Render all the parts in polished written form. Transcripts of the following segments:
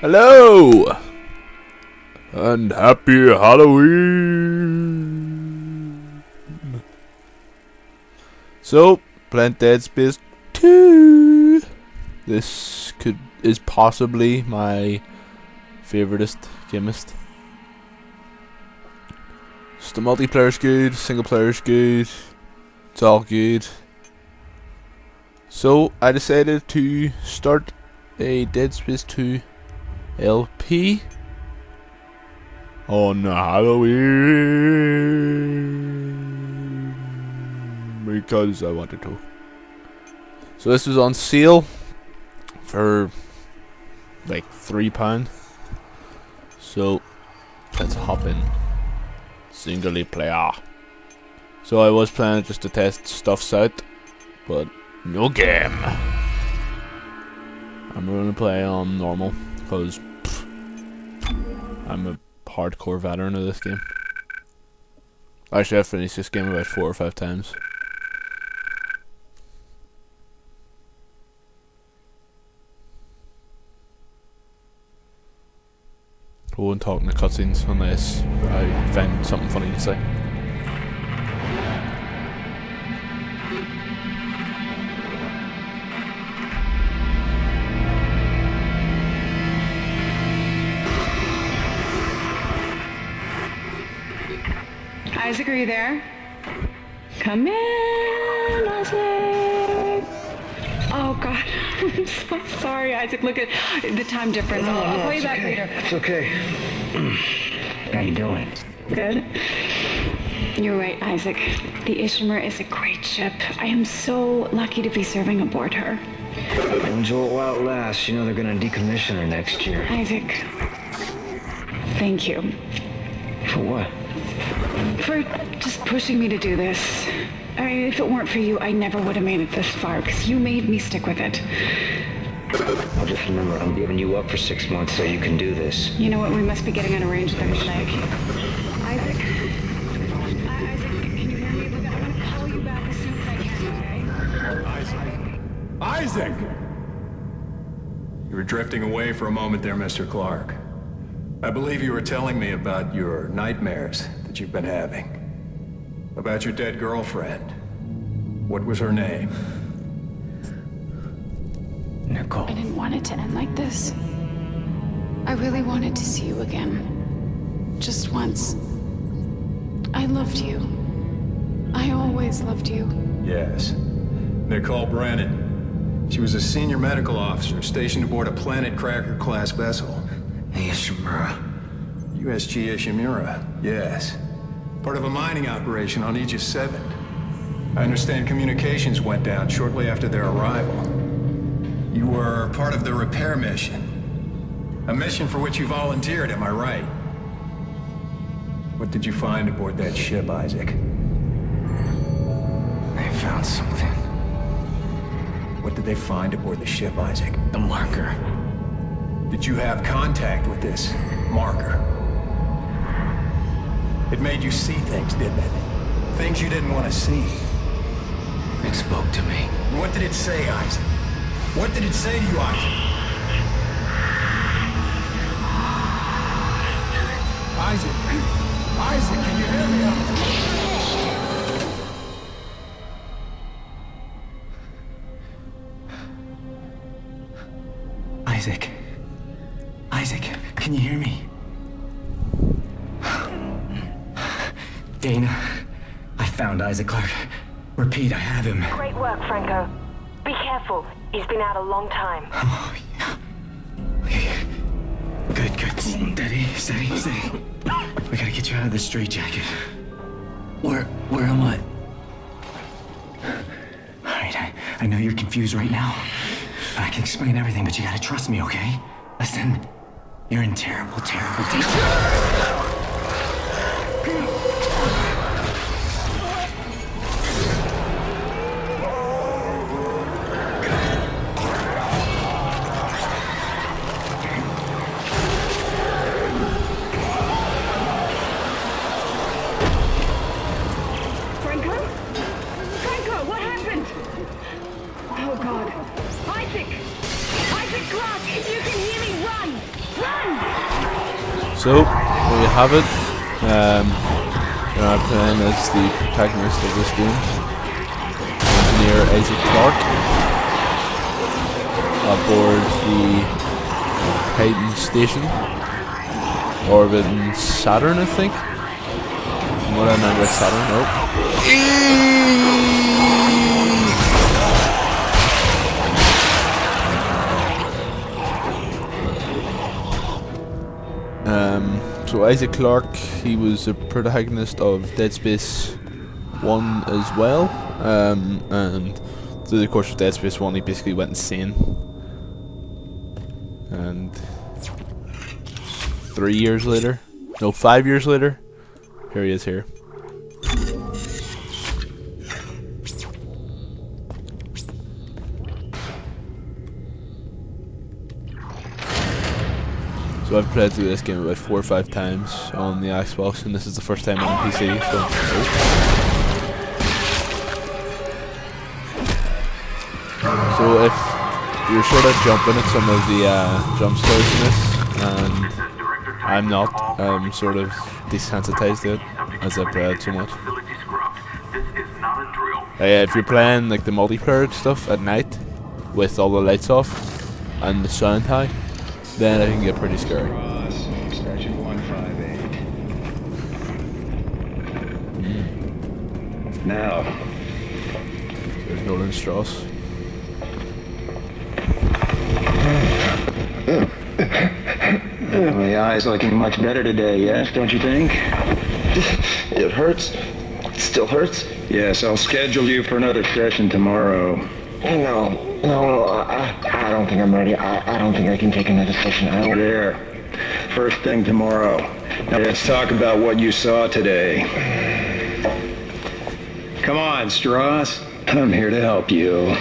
Hello! And happy Halloween! So, playing Dead Space 2! This is possibly my favoritist gamist. Just the multiplayer's good, single player's good, it's all good. So, I decided to start a Dead Space 2 LP on Halloween because I wanted to. So this was on sale for like £3. So let's hop in. Singly player. So I was planning just to test stuff out, but no game. I'm gonna play on normal because I'm a hardcore veteran of this game. Actually, I've finished this game about 4 or 5 times. I won't talk in the cutscenes unless I find something funny to say. Isaac, are you there? Come in, Isaac. Oh God, I'm so sorry, Isaac. Look at the time difference. I'll call you back later. It's okay. How you doing? Good. You're right, Isaac. The Ishimura is a great ship. I am so lucky to be serving aboard her. Enjoy it while it lasts. You know they're gonna decommission her next year. Isaac, thank you. For what? For just pushing me to do this. I mean, if it weren't for you, I never would have made it this far, because you made me stick with it. I'll just remember, I'm giving you up for 6 months so you can do this. You know what? We must be getting out of range of their leg. Isaac? Isaac, can you hear me? Look, I'm going to call you back as soon as I can, okay? Isaac! You were drifting away for a moment there, Mr. Clarke. I believe you were telling me about your nightmares that you've been having. About your dead girlfriend. What was her name? Nicole. I didn't want it to end like this. I really wanted to see you again. Just once. I loved you. I always loved you. Yes. Nicole Brennan. She was a senior medical officer stationed aboard a Planet Cracker-class vessel. Hey, Ishimura. USG Ishimura, yes. Part of a mining operation on Aegis 7. I understand communications went down shortly after their arrival. You were part of the repair mission. A mission for which you volunteered, am I right? What did you find aboard that ship, Isaac? They found something. What did they find aboard the ship, Isaac? The marker. Did you have contact with this marker? It made you see things, didn't it? Things you didn't want to see. It spoke to me. What did it say, Isaac? What did it say to you, Isaac? Isaac! Isaac, can you hear me? Isaac. Isaac, can you hear me? Dana, I found Isaac Clarke. Repeat, I have him. Great work, Franco. Be careful. He's been out a long time. Oh, yeah. Okay. Good, good. Steady, steady, steady. We gotta get you out of this straitjacket. Where am I? Alright, I know you're confused right now. I can explain everything, but you gotta trust me, okay? Listen, you're in terrible, terrible danger. Franco, what happened? Oh God. Isaac! Isaac Clarke! If you can hear me, run! So, there you have it. I'm playing as the protagonist of this game, Engineer Isaac Clarke, aboard the Titan station, orbiting Saturn, I think. From what I remember, it's Saturn. So Isaac Clarke, he was a protagonist of Dead Space 1 as well, and through the course of Dead Space 1 he basically went insane, and 5 years later, here he is here. So I've played through this game about 4 or 5 times on the Xbox, and this is the first time on PC, so if you're sort of jumping at some of the jump scares in this, and I'm not, I'm sort of desensitized to it, as I've played so much. If you're playing like the multiplayer stuff at night, with all the lights off, and the sound high, then it can get pretty scary. Section 158. Now. There's Nolan Strauss. My eye's looking much better today, yes, don't you think? It hurts. It still hurts? Yes, I'll schedule you for another session tomorrow. No, I don't think I'm ready. I don't think I can take another session. There. First thing tomorrow. Now let's talk about what you saw today. Come on, Strauss. I'm here to help you.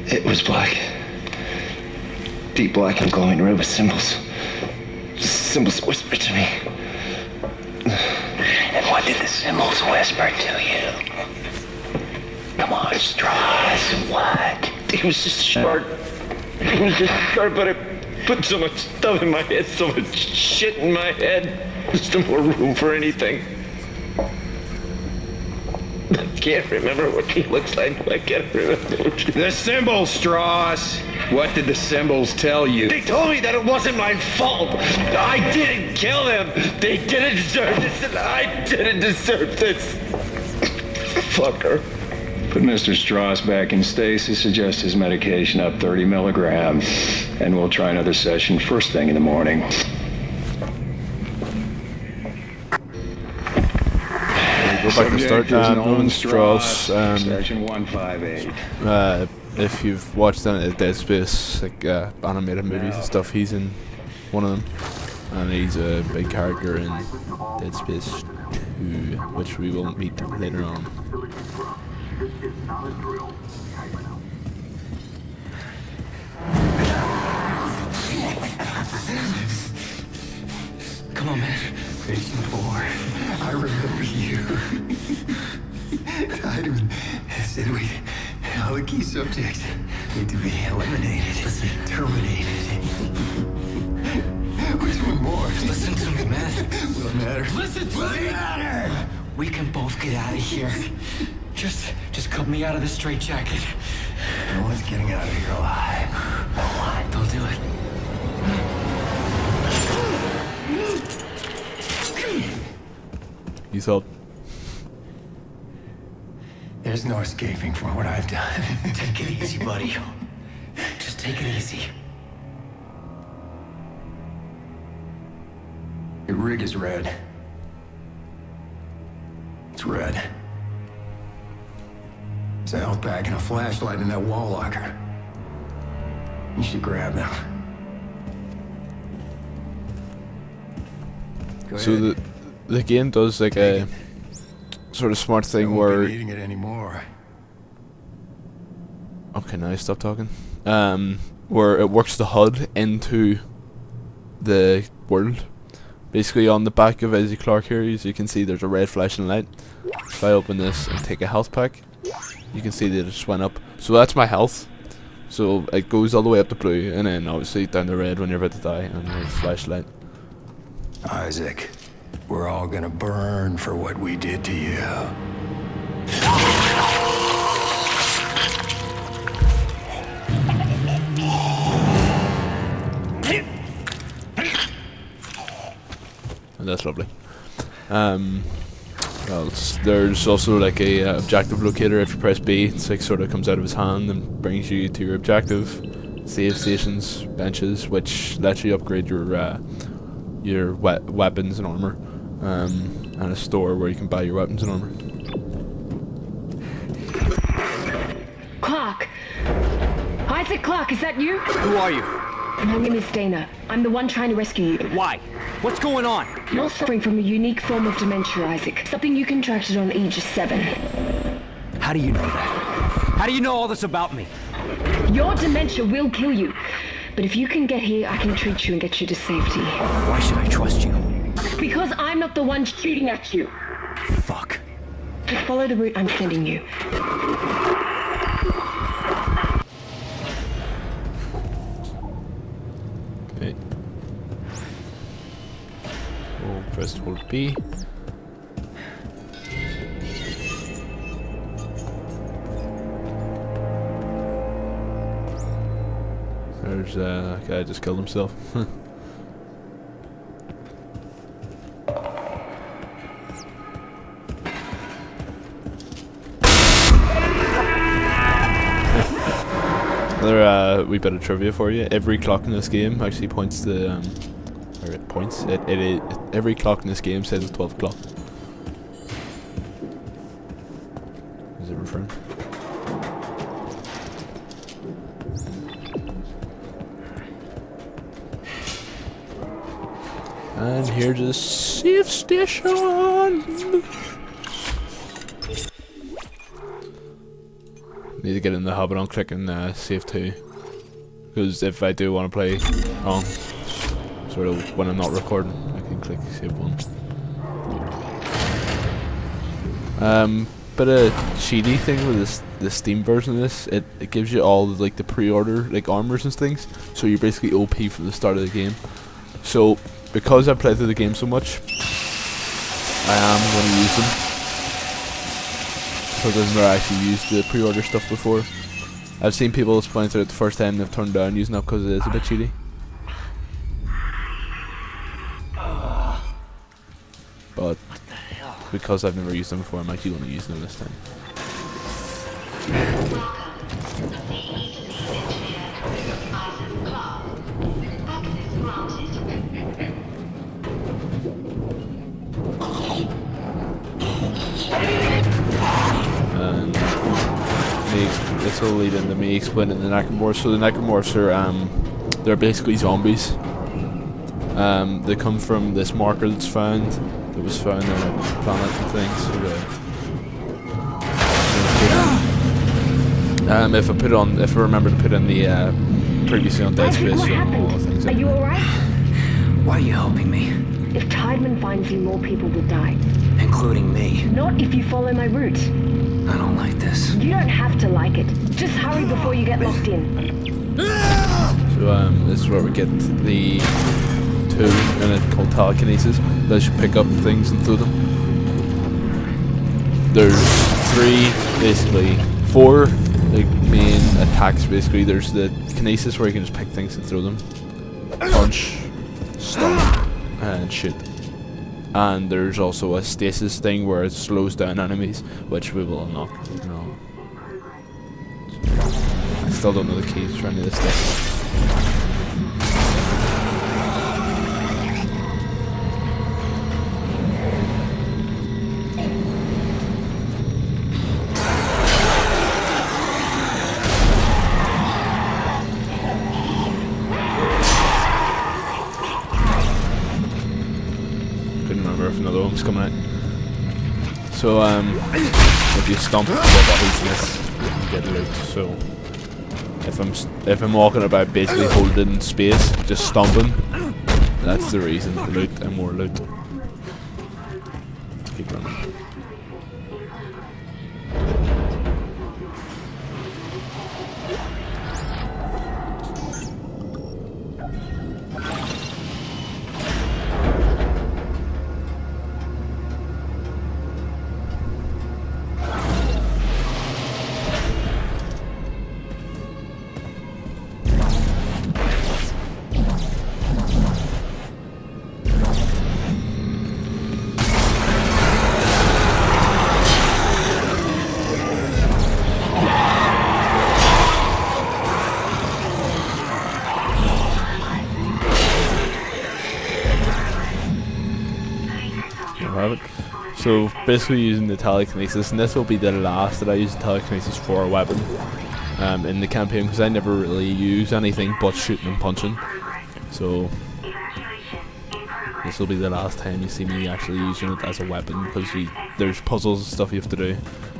It was black. Deep black and glowing red with symbols. Symbols whispered to me. And what did the symbols whisper to you? Come on, Strauss, what? It was just short. It was just short, but it put so much stuff in my head, so much shit in my head. There's no more room for anything. I can't remember what he looks like. I can't remember what he... The symbols, Strauss! What did the symbols tell you? They told me that it wasn't my fault. I didn't kill them. They didn't deserve this, and I didn't deserve this. Fucker. Put Mr. Strauss back in stasis, adjust his medication up 30 milligrams, and we'll try another session first thing in the morning. Go back and start Nolan Strauss. Section 158. If you've watched any of the Dead Space like animated movies and stuff, he's in one of them, and he's a big character in Dead Space 2, which we will meet later on. Come on, man. Patient 4, I remember you. Tideman said all the key subjects need to be eliminated, terminated. Which one more? Listen to me, man. Will it matter? Listen to me. Matter. We can both get out of here. Just cut me out of this straitjacket. No one's getting out of here alive. No one. Don't do it. You thought? There's no escaping from what I've done. Take it easy, buddy. Just take it easy. Your rig is red. It's red. There's a health pack and a flashlight in that wall locker. You should grab them. Go So ahead. the game does like a sort of smart I thing won't be where... needing it anymore. Okay, now stop talking. Where it works the HUD into the world. Basically, on the back of Isaac Clarke here, as you can see, there's a red flashing light. If I open this and take a health pack, you can see that it just went up. So that's my health. So it goes all the way up to blue, and then obviously down to red when you're about to die, and there's a flashlight. Isaac, we're all gonna burn for what we did to you. And that's lovely. Well, there's also like a objective locator. If you press B, it's like sort of comes out of his hand and brings you to your objective. Save stations, benches, which lets you upgrade your weapons and armor, and a store where you can buy your weapons and armor. Clarke! Isaac Clarke, is that you? Who are you? My name is Dana. I'm the one trying to rescue you. Why? What's going on? You're suffering from a unique form of dementia, Isaac. Something you contracted on Aegis 7. How do you know that? How do you know all this about me? Your dementia will kill you. But if you can get here, I can treat you and get you to safety. Why should I trust you? Because I'm not the one shooting at you. Fuck. Just follow the route I'm sending you. Okay. Oh, press hold B. There's that guy just killed himself. Another wee bit of trivia for you. Every clock in this game actually points to, or it points. Every clock in this game says it's 12 o'clock. Is it referring? And here's a safe station. Need to get in the habit on clicking save 2, because if I do want to play on sort of when I'm not recording, I can click save 1. But a cheaty thing with the Steam version of this, it gives you all like the pre-order like armors and things, so you're basically OP from the start of the game. So because I played through the game so much, I am going to use them. Because I've never actually used the pre-order stuff before. I've seen people playing through it the first time they've turned down using it because it is a bit cheaty. But because I've never used them before, I'm actually going to use them this time. And this will lead into me explaining the necromorphs. So the necromorphs are they're basically zombies. They come from this marker that's found. That was found on a planet and things. If I remember to put in the previously on Dead Space, What happened? things. Are you alright? Why are you helping me? If Tideman finds you, more people will die. Including me. Not if you follow my route. I don't like this. You don't have to like it. Just hurry before you get locked in. So this is where we get the tool in it called telekinesis. That should pick up things and throw them. There's four like main attacks basically. There's the kinesis where you can just pick things and throw them. Punch, stomp, and shoot. And there's also a stasis thing where it slows down enemies, which we will unlock. No. I still don't know the keys for any of this stuff. If another one's coming out. So if you stomp the bodies, you get loot. So if I'm walking about basically holding space, just stomping, that's the reason. Loot and more loot. Keep running. more of it. So basically using the telekinesis, and this will be the last that I use the telekinesis for a weapon in the campaign, because I never really use anything but shooting and punching. So this will be the last time you see me actually using it as a weapon, because there's puzzles and stuff you have to do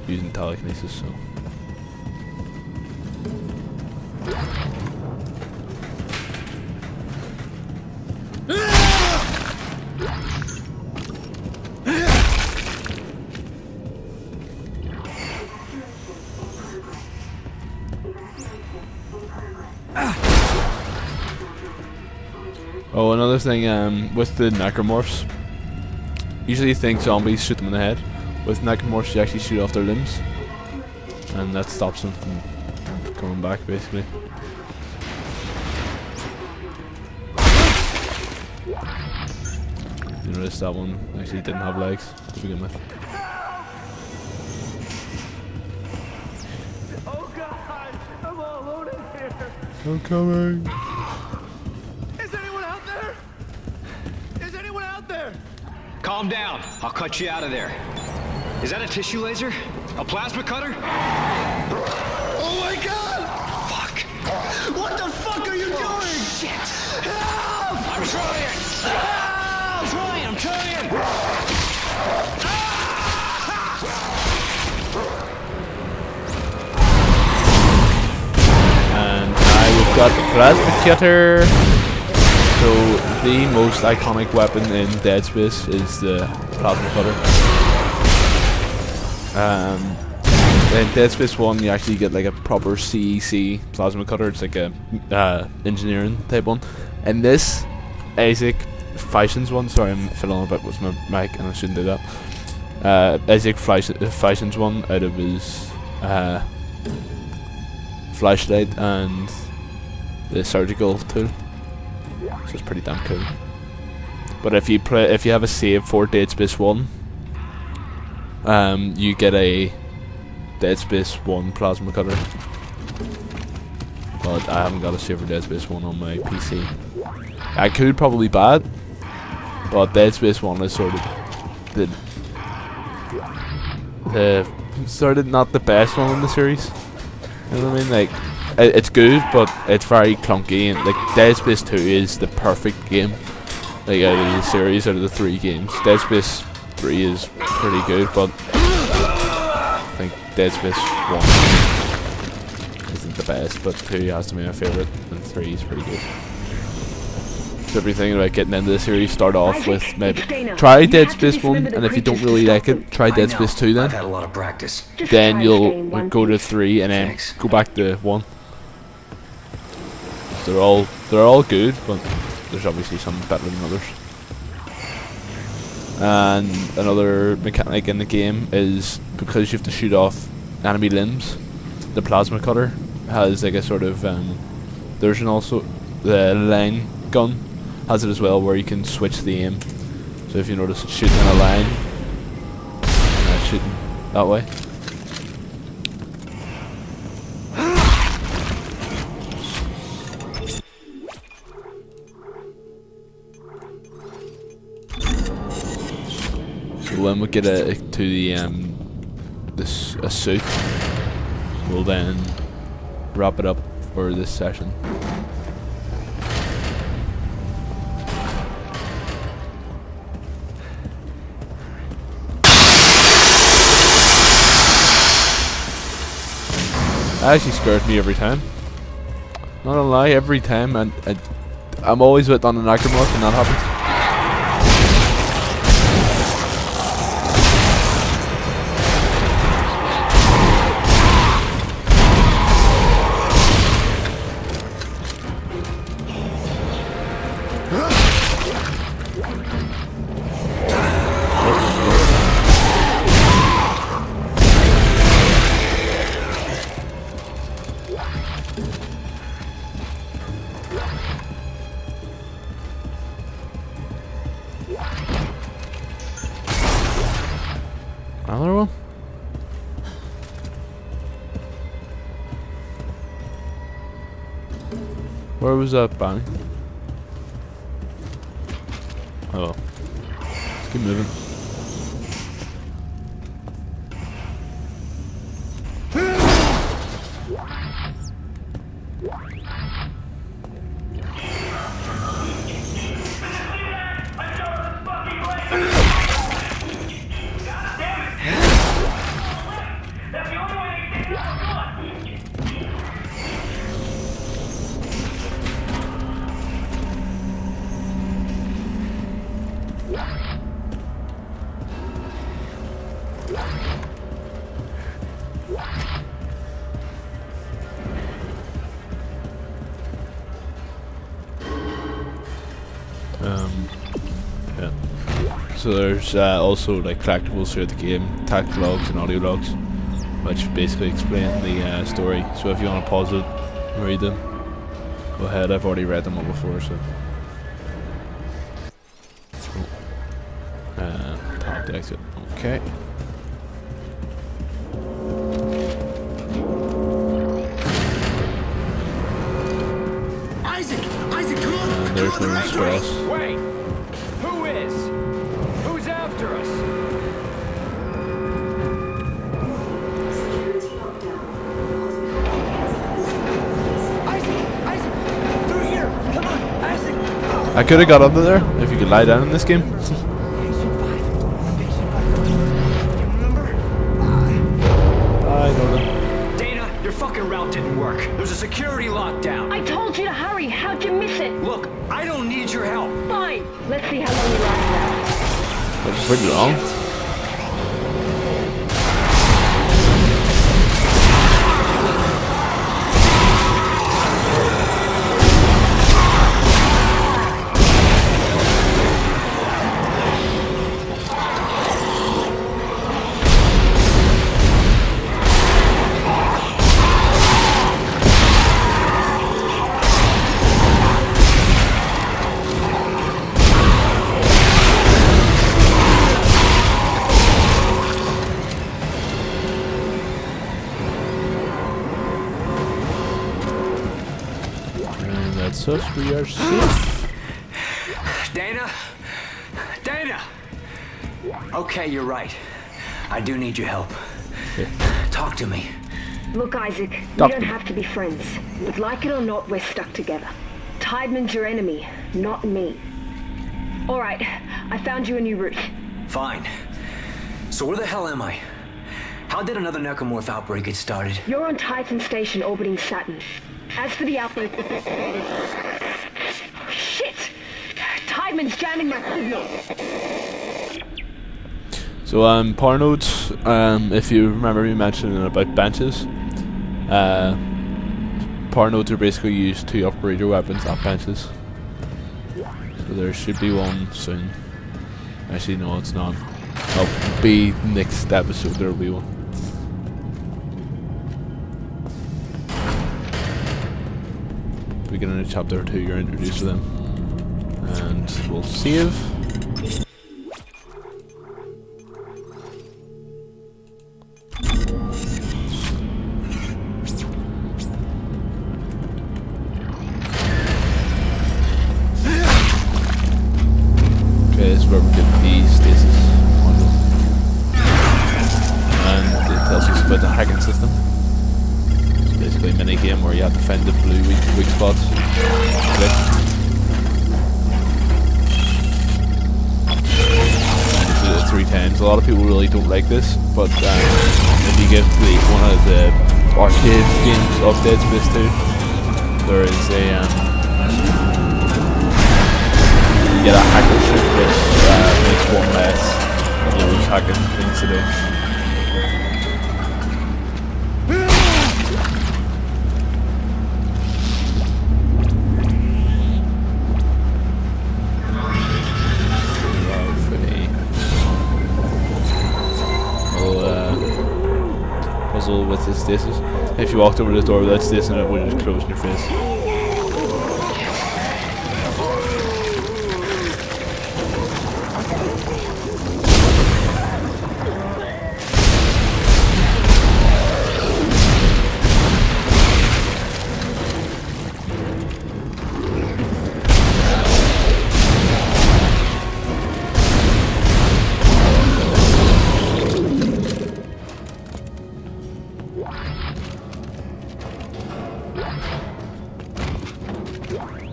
using telekinesis. So. Oh, another thing with the necromorphs, usually you think zombies shoot them in the head. With necromorphs you actually shoot off their limbs, and that stops them from coming back basically. You notice that one actually didn't have legs to begin with. Oh God! I'm all alone in here. I'm coming. Is anyone out there? Is anyone out there? Calm down. I'll cut you out of there. Is that a tissue laser? A plasma cutter? Oh my God! Fuck. What the fuck are you doing? Shit. Help! I'm trying. Help! I'm trying. And now we've got the plasma cutter. So the most iconic weapon in Dead Space is the plasma cutter. In Dead Space 1 you actually get like a proper CEC plasma cutter. It's like a engineering type one. And this Isaac Fleishen's one, sorry I'm fiddling a bit with my mic and I shouldn't do that. Isaac Fleishen's one out of his flashlight and the surgical tool. So it's pretty damn cool. But if you have a save for Dead Space 1, you get a Dead Space 1 plasma cutter. But I haven't got a save for Dead Space 1 on my PC. I could probably buy it, but Dead Space 1 is sort of the sort of not the best one in the series. You know what I mean? Like, it's good, but it's very clunky. And like Dead Space 2 is the perfect game. Like out of the series, out of the 3 games, Dead Space 3 is pretty good, but I think Dead Space 1 isn't the best. But 2 has to be my favourite, and 3 is pretty good. So everything about getting into the series, start off with maybe try Dead Space 1, and if you don't really like it, try Dead Space 2 then. I've had a lot of practice. Then you'll go to 3 and then go back to 1. They're all good, but there's obviously some better than others. And another mechanic in the game is because you have to shoot off enemy limbs, the plasma cutter has like a sort of there's also the line gun has it as well, where you can switch the aim. So if you notice it's shooting in a line and it's shooting that way. So when we get to the a suit, we'll then wrap it up for this session. That actually scares me every time. Not gonna lie, every time, and I'm always with on an necromorph when that happens. Another one? Where was that bang? Oh well. Let's keep moving. Yeah. So there's also like collectibles throughout the game, text logs and audio logs, which basically explain the story. So if you want to pause it and read them, go ahead. I've already read them all before, so. Top to exit. Okay. Isaac, come on! And there's no stress. Wait! Who is? Who's after us? Isaac, through here! Come on, Isaac! I could have got under there if you could lie down in this game. I know them. Dana, your fucking route didn't work. There's a security lockdown. I told you to hurry. How'd you miss it? Look, I don't need your help. Fine. Let's see how long you last. That's pretty long. That's us, we are safe. Dana? Dana! Okay, you're right. I do need your help. Talk to me. Look, Isaac, we Stop. don't have to be friends. But like it or not, we're stuck together. Tideman's your enemy, not me. All right, I found you a new route. Fine. So where the hell am I? How did another necromorph outbreak get started? You're on Titan Station orbiting Saturn. As for the outbreak... Shit! Tideman's jamming my signal. So power nodes, if you remember me mentioning about benches, power nodes are basically used to upgrade your weapons at benches. So there should be one soon. Actually no, it's not. It'll be next episode, there will be one. Beginning of chapter 2 you're introduced to them. And we'll save. Okay, this is where we get the stasis module. And it tells us about the hacking system. It's basically a mini game where you have to find the blue weak spots. Okay. And you do it 3 times. A lot of people really don't like this, but if you give one of the arcade games of Dead Space 2, there is a you get a hacker suit which makes one less of those hacking things to do. Puzzle with the stasis. If you walked over the door without stasis, it would just close in your face.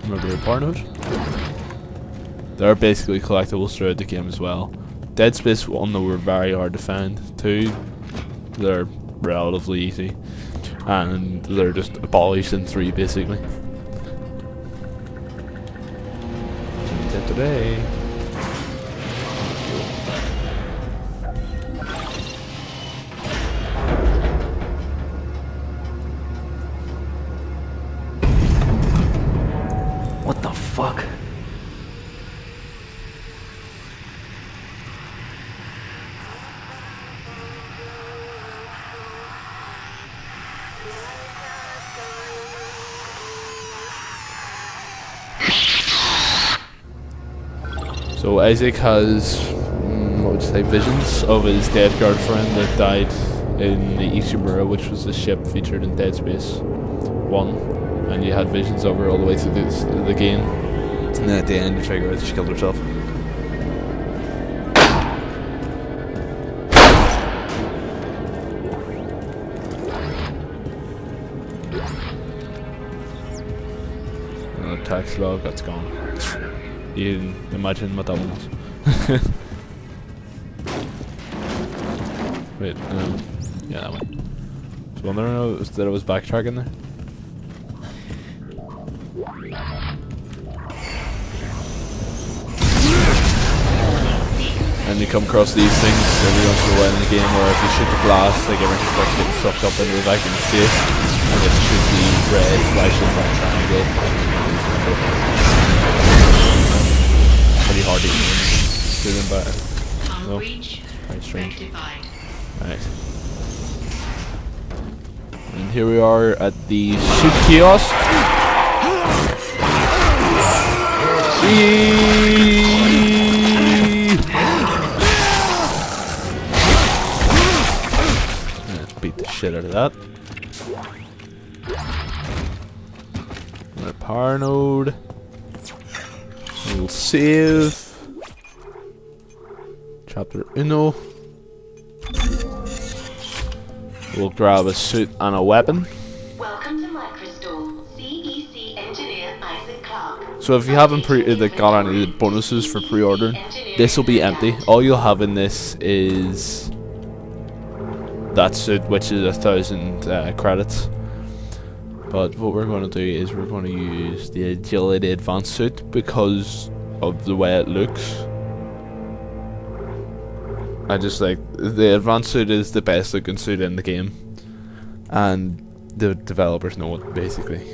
Remember the power node? They're basically collectibles throughout the game as well. Dead Space 1 though were very hard to find. 2, they're relatively easy. And they're just abolished in 3 basically. Today. What the fuck? So Isaac has, what would you say, visions of his dead girlfriend that died in the Ishimura, which was the ship featured in Dead Space 1. And you had visions of her all the way through the game. And then at the end you figure out she killed herself. And the text log, that's gone. You can imagine what that one was. Wait, yeah, that one. I was wondering that I was backtracking there. And you come across these things every once in a while in the game where if you shoot the glass, like everything starts getting sucked up into the vacuum space, and you have to shoot the red flashing that triangle. Pretty hard to do them back. No? Very strange. Right. And here we are at the shoot kiosk. Let's beat the shit out of that. Another power node. We'll save. Chapter Uno. We'll grab a suit and a weapon. Welcome to Microstore. CEC engineer Isaac Clarke. So if you haven't got any bonuses for pre-ordering, this will be empty. All you'll have in this is that suit, which is 1,000 credits. But what we're going to do is we're going to use the agility advanced suit because of the way it looks. I just like the advanced suit is the best looking suit in the game, and the developers know it basically.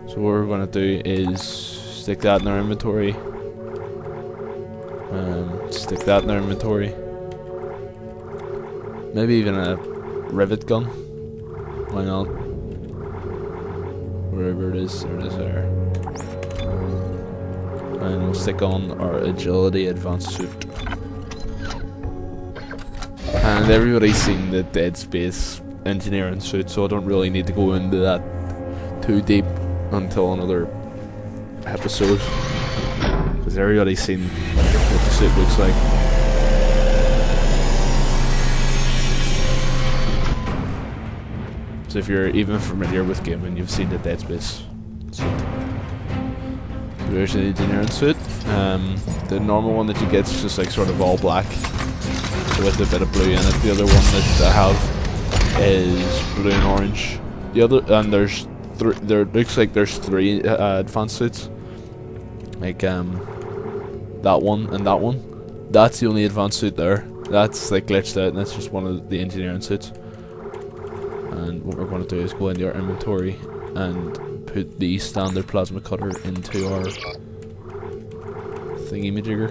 So what we're going to do is stick that in our inventory, and stick that in our inventory. Maybe even a rivet gun. Why not? Wherever it is, there it is there. And we'll stick on our agility advanced suit. And everybody's seen the Dead Space engineering suit, so I don't really need to go into that too deep until another episode, because everybody's seen what the suit looks like. So if you're even familiar with gaming, you've seen the Dead Space suit. There's the engineering suit. The normal one that you get is just like sort of all black with a bit of blue in it. The other one that I have is blue and orange. The other, and there looks like there's 3 advanced suits. Like that one and that one. That's the only advanced suit there. That's like glitched out, and that's just one of the engineering suits. And what we're going to do is go into our inventory and put the standard plasma cutter into our thingy-majigger.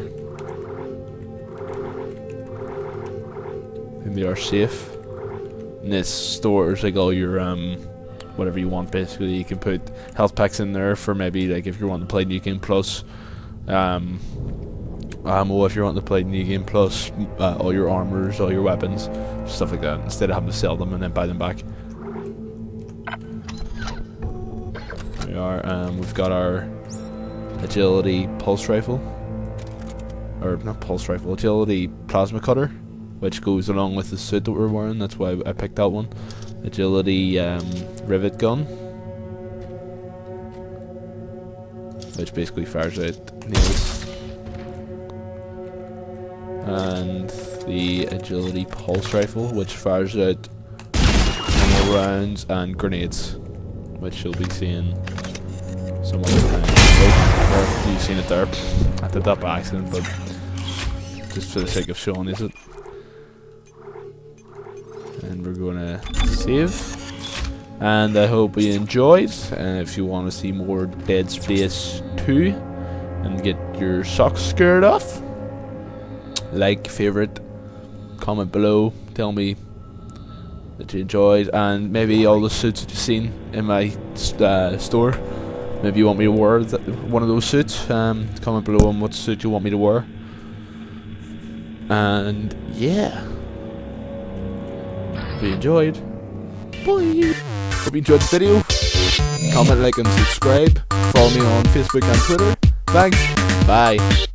Into our safe. And this stores like all your whatever you want basically. You can put health packs in there for maybe like if you want to play New Game Plus. Ammo if you want to play New Game Plus, all your armors, all your weapons, stuff like that, instead of having to sell them and then buy them back. There we are. We've got our agility pulse rifle, or not pulse rifle, agility plasma cutter, which goes along with the suit that we're wearing. That's why I picked that one. Agility rivet gun, which basically fires out nails. And the agility pulse rifle, which fires out more rounds and grenades, which you'll be seeing some other time. Oh, you've seen it there. I did that by accident, but just for the sake of showing you it. And we're gonna save. And I hope you enjoyed. And if you want to see more Dead Space 2 and get your socks scared off, like, favorite, comment below, tell me that you enjoyed, and maybe all the suits that you've seen in my store, Maybe you want me to wear one of those suits. Comment below on what suit you want me to wear. And yeah, hope you enjoyed. Bye. Hope you enjoyed the video. Comment, like, and subscribe. Follow me on Facebook and Twitter. Thanks. Bye.